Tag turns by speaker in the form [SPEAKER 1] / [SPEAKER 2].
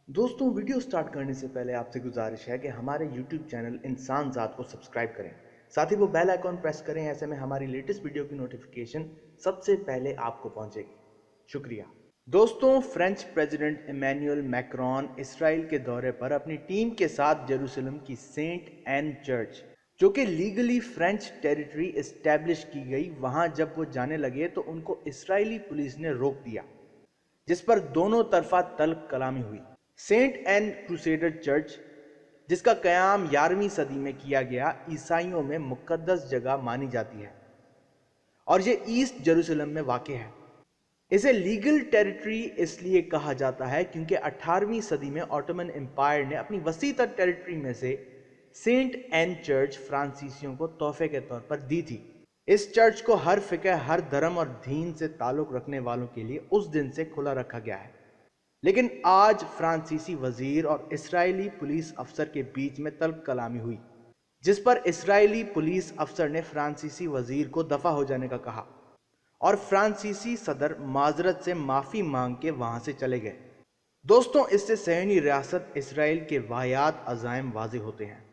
[SPEAKER 1] دوستوں، video start کرنے سے پہلے آپ سے گزارش ہے کہ ہمارے یوٹیوب چینل انسان ذات کو سبسکرائب کریں، ساتھ ہی وہ بیل آئیکن پریس کریں، ایسے میں ہماری لیٹسٹ ویڈیو کی نوٹیفیکیشن سب سے پہلے آپ کو پہنچے گی۔ شکریہ۔ دوستوں، فرینچ پریزیڈنٹ ایمینوئل میکرون اسرائیل کے دورے پر اپنی ٹیم کے ساتھ جیروسلم کی سینٹ این چرچ، جو کہ لیگلی فرینچ ٹیریٹری اسٹیبلش کی گئی، وہاں جب وہ جانے لگے تو ان کو اسرائیلی پولیس نے روک دیا، جس پر دونوں طرفہ تلخ کلامی ہوئی۔ سینٹ این کروسیڈر چرچ، جس کا قیام 11ویں صدی میں کیا گیا، عیسائیوں میں مقدس جگہ مانی جاتی ہے اور یہ ایسٹ جیروسلم میں واقع ہے۔ اسے لیگل ٹیریٹری اس لیے کہا جاتا ہے کیونکہ 18ویں صدی میں آٹومن امپائر نے اپنی وسیع تر ٹیریٹری میں سے سینٹ این چرچ فرانسیسیوں کو تحفے کے طور پر دی تھی۔ اس چرچ کو ہر فقہ، ہر دھرم اور دین سے تعلق رکھنے والوں کے لیے اس دن سے کھلا رکھا گیا ہے۔ لیکن آج فرانسیسی وزیر اور اسرائیلی پولیس افسر کے بیچ میں تلخ کلامی ہوئی، جس پر اسرائیلی پولیس افسر نے فرانسیسی وزیر کو دفع ہو جانے کا کہا اور فرانسیسی صدر معذرت سے معافی مانگ کے وہاں سے چلے گئے۔ دوستوں، اس سے صہیونی ریاست اسرائیل کے واہیات عزائم واضح ہوتے ہیں۔